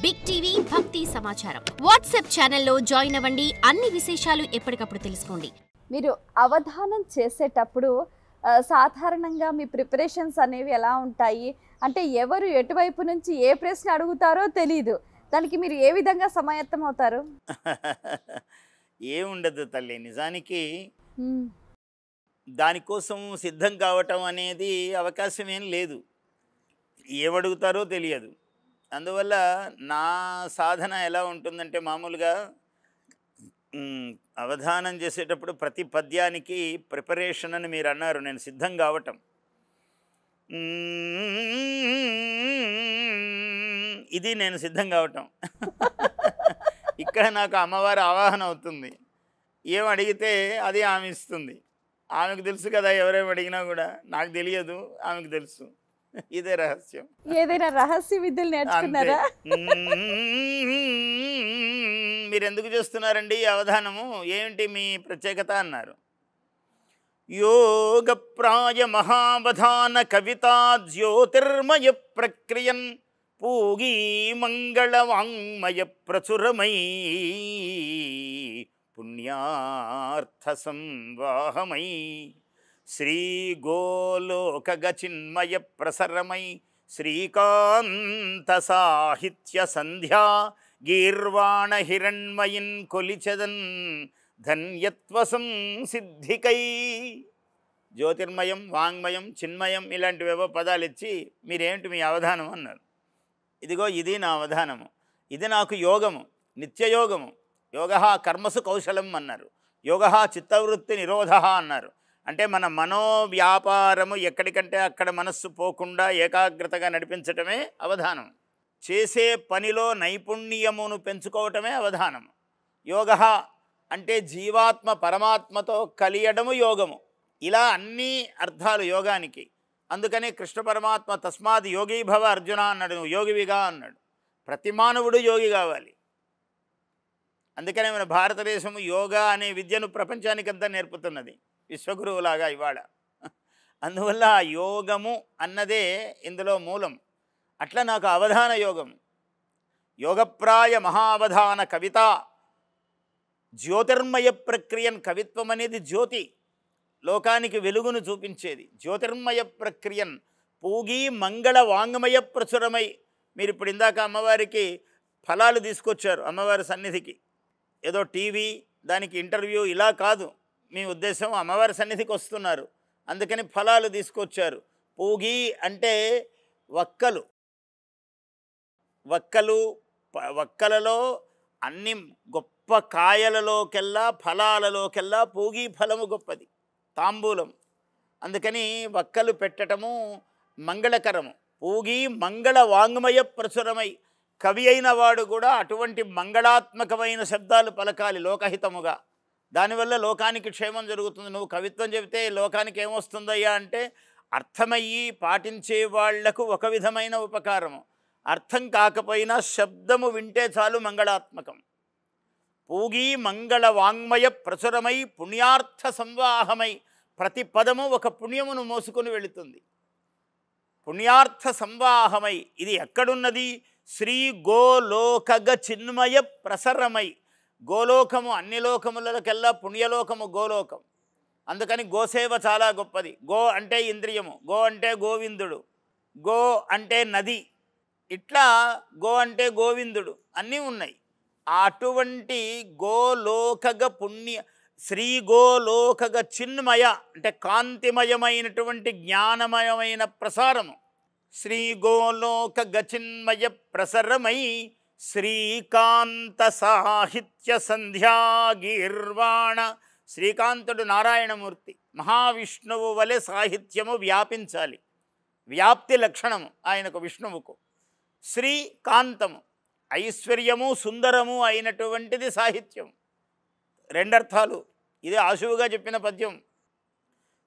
Big TV భక్తి సమాచారం WhatsApp ఛానల్లో జాయిన్ అవ్వండి. అన్ని విశేషాలు ఎప్పటికప్పుడు తెలుసుకోండి. మీరు అవధానం చేసేటప్పుడు సాధారణంగా మీ ప్రిపరేషన్స్ అనేవి ఎలా ఉంటాయి? అంటే ఎవరు ఎటువైపు నుంచి ఏ ప్రశ్న అడుగుతారో తెలీదు. దానికి మీరు ఏ విధంగా సమాయత్తం అవుతారు? ఏముండదు తల్లి, నిజానికి దానికోసం సిద్ధం కావటం అనేది అవకాశం ఏం లేదు. ఏమడుగుతారో తెలియదు. అందువల్ల నా సాధన ఎలా ఉంటుందంటే, మామూలుగా అవధానం చేసేటప్పుడు ప్రతి పద్యానికి ప్రిపరేషన్ అని మీరు అన్నారు, నేను సిద్ధం కావటం. ఇది నేను సిద్ధం కావటం. ఇక్కడ నాకు అమ్మవారి ఆవాహన అవుతుంది. ఏం అడిగితే అది ఆమె ఇస్తుంది. ఆమెకు తెలుసు కదా, ఎవరేమి అడిగినా కూడా. నాకు తెలియదు, ఆమెకు తెలుసు. ఇదే రహస్యం. ఏదైనా రహస్య విద్యలు నేర్చుకున్నారా? మీరు ఎందుకు చేస్తున్నారండి అవధానము, ఏమిటి మీ ప్రత్యేకత అన్నారు. యోగ ప్రాయ మహావధాన కవితా జ్యోతిర్మయ ప్రక్రియన్ పూగీ మంగళ వాంగ్మయ ప్రచురమై పుణ్యార్థ సంవాహమై శ్రీ గోలోకగచిన్మయ ప్రసరమై శ్రీకాంత సాహిత్య సంధ్యా గీర్వాణ హిరణ్మయిన్ కొలిచెదన్ ధన్యత్వ సంసిద్ధికై. జ్యోతిర్మయం, వాంగ్మయం, చిన్మయం ఇలాంటివేవో పదాలు ఇచ్చి మీరేంటి మీ అవధానం అన్నారు. ఇదిగో ఇది నా అవధానము, ఇది నాకు యోగము, నిత్యయోగము. యోగ కర్మసు కౌశలం అన్నారు, యోగ చిత్తవృత్తి నిరోధ అన్నారు. అంటే మన మనోవ్యాపారము ఎక్కడికంటే అక్కడ మనస్సు పోకుండా ఏకాగ్రతగా నడిపించటమే అవధానం. చేసే పనిలో నైపుణ్యమును పెంచుకోవటమే అవధానం. యోగ అంటే జీవాత్మ పరమాత్మతో కలియడము యోగము. ఇలా అన్ని అర్థాలు యోగానికి. అందుకని కృష్ణ పరమాత్మ తస్మాత్ యోగీ భవ అర్జున అన్నాడు, నువ్వు యోగివిగా అన్నాడు. ప్రతి మానవుడు యోగి కావాలి. అందుకనే మన భారతదేశము యోగా అనే విద్యను ప్రపంచానికంతా నేర్పుతున్నది, విశ్వగురువులాగా ఇవాళ. అందువల్ల యోగము అన్నదే ఇందులో మూలం. అట్లా నాకు అవధాన యోగం. యోగప్రాయ మహావధాన కవిత జ్యోతిర్మయ ప్రక్రియన్. కవిత్వం అనేది జ్యోతి, లోకానికి వెలుగును చూపించేది. జ్యోతిర్మయ ప్రక్రియన్ పూగి మంగళ వాంగ్మయ ప్రచురమై. మీరు ఇప్పుడు ఇందాక అమ్మవారికి ఫలాలు తీసుకొచ్చారు, అమ్మవారి సన్నిధికి. ఏదో టీవీ, దానికి ఇంటర్వ్యూ ఇలా కాదు మీ ఉద్దేశం. అమ్మవారి సన్నిధికి వస్తున్నారు, అందుకని ఫలాలు తీసుకొచ్చారు. పూగి అంటే వక్కలు. వక్కలలో అన్ని గొప్ప కాయలలోకెల్లా ఫలాలలోకెల్లా పూగి ఫలము గొప్పది, తాంబూలం. అందుకని వక్కలు పెట్టటము మంగళకరము. పూగి మంగళ వాంగ్మయ ప్రచురమై. కవి అయిన వాడు కూడా అటువంటి మంగళాత్మకమైన శబ్దాలు పలకాలి లోకహితముగా. దానివల్ల లోకానికి క్షేమం జరుగుతుంది. నువ్వు కవిత్వం చెబితే లోకానికి ఏమొస్తుందయ్యా అంటే, అర్థమయ్యి పాటించే వాళ్లకు ఒక విధమైన ఉపకారము, అర్థం కాకపోయినా శబ్దము వింటే చాలు మంగళాత్మకం. పూగి మంగళ వాంగ్మయ ప్రచురమై పుణ్యార్థ సంవాహమై. ప్రతి పదము ఒక పుణ్యమును మోసుకొని వెళుతుంది. పుణ్యార్థ సంవాహమై. ఇది ఎక్కడున్నది? శ్రీ గోలోకగ చిన్మయ ప్రసరమై. గోలోకము అన్ని లోకములకెల్లా పుణ్యలోకము గోలోకం. అందుకని గోసేవ చాలా గొప్పది. గో అంటే ఇంద్రియము, గో అంటే గోవిందుడు, గో అంటే నది. ఇట్లా గో అంటే గోవిందుడు అన్నీ ఉన్నాయి. అటువంటి గోలోకగ పుణ్య శ్రీ గోలోకగ చిన్మయ అంటే కాంతిమయమైనటువంటి జ్ఞానమయమైన ప్రసారము. శ్రీ గోలోక గచిన్మయ ప్రసరమై శ్రీకాంత సాహిత్య సంధ్యాగీర్వాణ. శ్రీకాంతుడు నారాయణమూర్తి, మహావిష్ణువు వలె సాహిత్యము వ్యాపించాలి. వ్యాప్తి లక్షణము ఆయనకు, విష్ణువుకు. శ్రీకాంతము ఐశ్వర్యము సుందరము అయినటువంటిది సాహిత్యం. రెండర్థాలు. ఇది ఆశువుగా చెప్పిన పద్యం.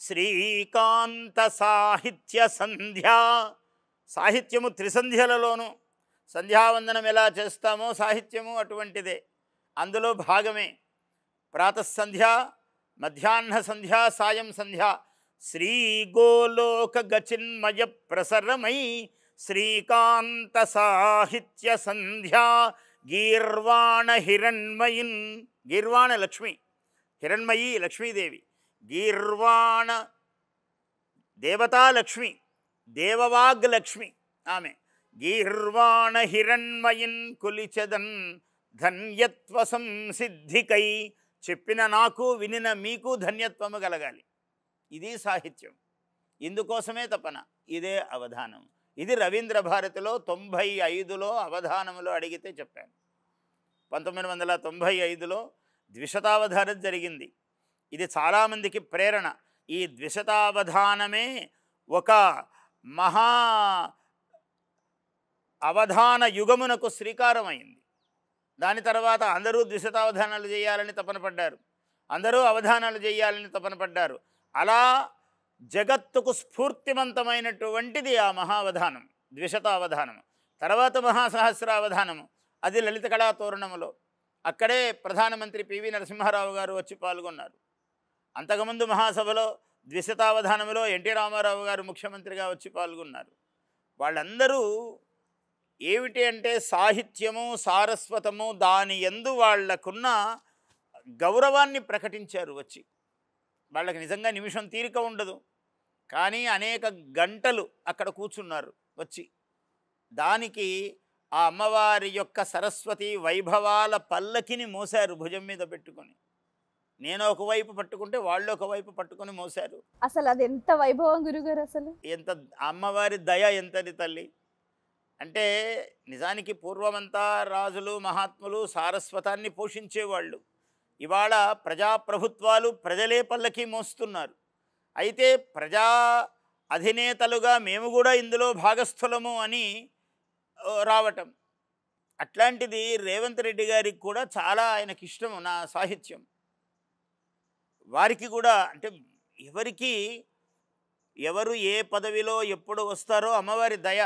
శ్రీకాంత సాహిత్య సంధ్యా. సాహిత్యము త్రిసంధ్యలలోనూ. సంధ్యావందనం ఎలా చేస్తామో సాహిత్యము అటువంటిదే, అందులో భాగమే. ప్రాతఃసంధ్య, మధ్యాహ్న సంధ్య, సాయం సంధ్య. శ్రీ గోలోక గచిన్మయ ప్రసరమై శ్రీకాంత సాహిత్య సంధ్యా గీర్వాణ హిరణ్మయిన్. గీర్వాణ లక్ష్మి, హిరణ్మయి లక్ష్మీదేవి, గీర్వాణ దేవతా లక్ష్మి, దేవవాగ్ లక్ష్మి ఆమె. గీర్వాణ హిరణ్మయిన్ కొలిచెదన్ ధన్యత్వ సంసిద్ధికై. చెప్పిన నాకు వినిన మీకు ధన్యత్వము కలగాలి. ఇది సాహిత్యం. ఇందుకోసమే తపన. ఇదే అవధానం. ఇది రవీంద్ర భారతిలో 95లో అవధానంలో అడిగితే చెప్పాను. 1995లో ద్విశతావధానం జరిగింది. ఇది చాలామందికి ప్రేరణ. ఈ ద్విశతావధానమే ఒక మహా అవధాన యుగమునకు శ్రీకారం అయింది. దాని తర్వాత అందరూ ద్విశతావధానాలు చేయాలని తపన పడ్డారు, అందరూ అవధానాలు చేయాలని తపన పడ్డారు. అలా జగత్తుకు స్ఫూర్తివంతమైనటువంటిది ఆ మహావధానం, ద్విశతావధానము. తర్వాత మహాసహస్రావధానము, అది లలిత కళా తోరణములో. అక్కడే ప్రధానమంత్రి పివి నరసింహారావు గారు వచ్చి పాల్గొన్నారు. అంతకుముందు మహాసభలో ద్విశతావధానంలో ఎన్టీ రామారావు గారు ముఖ్యమంత్రిగా వచ్చి పాల్గొన్నారు. వాళ్ళందరూ ఏమిటి అంటే సాహిత్యము, సారస్వతము, దాని యందు వాళ్లకున్న గౌరవాన్ని ప్రకటించారు వచ్చి. వాళ్ళకి నిజంగా నిమిషం తీరిక ఉండదు, కానీ అనేక గంటలు అక్కడ కూర్చున్నారు వచ్చి. దానికి ఆ అమ్మవారి యొక్క సరస్వతి వైభవాల పల్లకిని మోశారు భుజం మీద పెట్టుకొని. నేను ఒకవైపు పట్టుకుంటే వాళ్ళు ఒకవైపు పట్టుకొని మోశారు. అసలు అది ఎంత వైభవం గురుగారు! అసలు ఎంత అమ్మవారి దయ ఎంతది తల్లి అంటే. నిజానికి పూర్వమంతా రాజులు మహాత్ములు సారస్వతాన్ని పోషించేవాళ్ళు. ఇవాళ ప్రజాప్రభుత్వాలు ప్రజలే పల్లకి మోస్తున్నారు. అయితే ప్రజా అధినేతలుగా మేము కూడా ఇందులో భాగస్థులము అని రావటం. అట్లాంటిది రేవంత్ రెడ్డి గారికి కూడా చాలా ఆయనకి ఇష్టము నా సాహిత్యం. వారికి కూడా అంటే ఎవరు ఏ పదవిలో ఎప్పుడు వస్తారో అమ్మవారి దయ.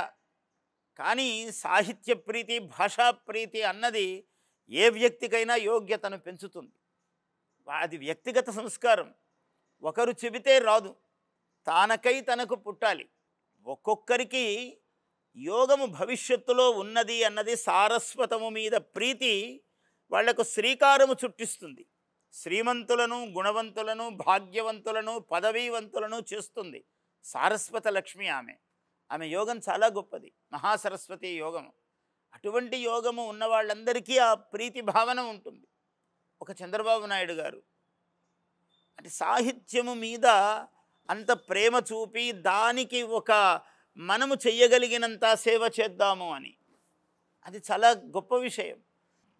కానీ సాహిత్య ప్రీతి, భాషా ప్రీతి అన్నది ఏ వ్యక్తికైనా యోగ్యతను పెంచుతుంది. అది వ్యక్తిగత సంస్కారం. ఒకరు చెబితే రాదు, తానకై తనకు పుట్టాలి. ఒక్కొక్కరికి యోగము భవిష్యత్తులో ఉన్నది అన్నది సారస్వతము మీద ప్రీతి వాళ్లకు శ్రీకారము చుట్టిస్తుంది. శ్రీమంతులను, గుణవంతులను, భాగ్యవంతులను, పదవీవంతులను చేస్తుంది సారస్వత లక్ష్మి. ఆమె యోగం చాలా గొప్పది, మహాసరస్వతి యోగము. అటువంటి యోగము ఉన్న వాళ్ళందరికీ ఆ ప్రీతి భావన ఉంటుంది. ఒక చంద్రబాబు నాయుడు గారు అంటే సాహిత్యము మీద అంత ప్రేమ చూపి దానికి ఒక మనము చెయ్యగలిగినంత సేవ చేద్దాము అని, అది చాలా గొప్ప విషయం.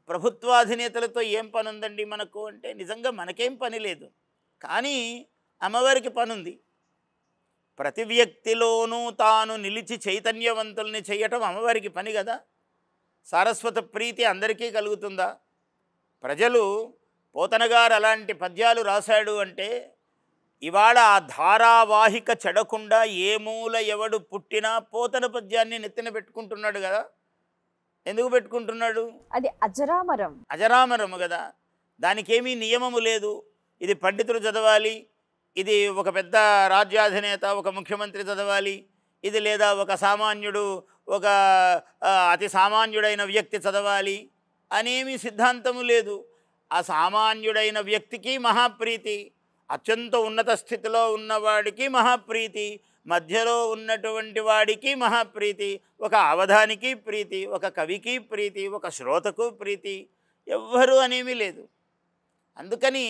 ప్రభుత్వాధినేతలతో ఏం పని ఉందండి మనకు అంటే నిజంగా మనకేం పని లేదు, కానీ అమ్మవారికి పనుంది. ప్రతి వ్యక్తిలోనూ తాను నిలిచి చైతన్యవంతుల్ని చేయటం అమ్మవారికి పని కదా. సారస్వత ప్రీతి అందరికీ కలుగుతుందా? ప్రజలు పోతనగారు అలాంటి పద్యాలు రాశాడు అంటే ఇవాళ ఆ ధారావాహిక చెడకుండా ఏ మూల ఎవడు పుట్టినా పోతన పద్యాన్ని నెత్తిన పెట్టుకుంటున్నాడు కదా. ఎందుకు పెట్టుకుంటున్నాడు? అది అజరామరము కదా. దానికేమీ నియమము లేదు. ఇది పండితులు చదవాలి, ఇది ఒక పెద్ద రాజ్యాధినేత ఒక ముఖ్యమంత్రి చదవాలి, ఇది లేదా ఒక సామాన్యుడు ఒక అతి సామాన్యుడైన వ్యక్తి చదవాలి అనేమి సిద్ధాంతము లేదు. ఆ సామాన్యుడైన వ్యక్తికి మహాప్రీతి, అత్యంత ఉన్నత స్థితిలో ఉన్నవాడికి మహాప్రీతి, మధ్యలో ఉన్నటువంటి వాడికి మహాప్రీతి, ఒక అవధానికి ప్రీతి, ఒక కవికి ప్రీతి, ఒక శ్రోతకు ప్రీతి, ఎవ్వరూ అనేమీ లేదు. అందుకని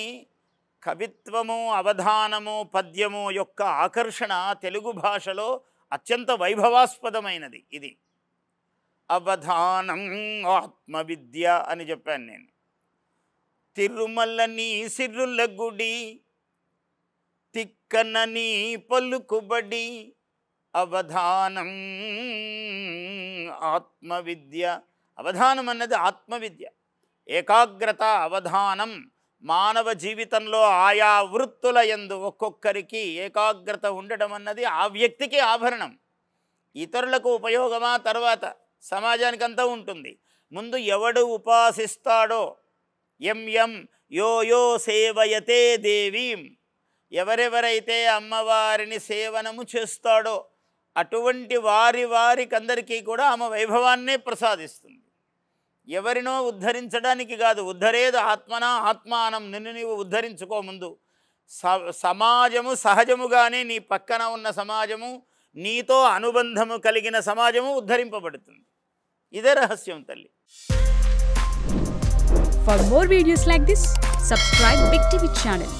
కవిత్వము, అవధానము, పద్యము యొక్క ఆకర్షణ తెలుగు భాషలో అత్యంత వైభవాస్పదమైనది. ఇది అవధానం ఆత్మవిద్య అని చెప్పాను నేను. తిరుమల నీ సిరుల గుడి, తిక్కన నీ పలుకుబడి, అవధానం ఆత్మవిద్య. అవధానం అన్నది ఆత్మవిద్య. ఏకాగ్రత, అవధానం మానవ జీవితంలో ఆయా వృత్తుల యందు ఒక్కొక్కరికి ఏకాగ్రత ఉండడం అన్నది ఆ వ్యక్తికి ఆభరణం. ఇతరులకు ఉపయోగమా తర్వాత సమాజానికంతా ఉంటుంది. ముందు ఎవడు ఉపాసిస్తాడో, ఎం యో యో సేవయతే దేవీం, ఎవరెవరైతే అమ్మవారిని సేవనము చేస్తాడో అటువంటి వారికందరికీ కూడా ఆమె వైభవాన్నే ప్రసాదిస్తుంది. ఎవరినో ఉద్ధరించడానికి కాదు, ఉద్ధరేది ఆత్మన ఆత్మానం, నిన్ను నీవు ఉద్ధరించుకో ముందు. సమాజము సహజముగానే నీ పక్కన ఉన్న సమాజము, నీతో అనుబంధము కలిగిన సమాజము ఉద్ధరింపబడుతుంది. ఇదే రహస్యం తల్లి. For more videos like this, subscribe Big TV channel.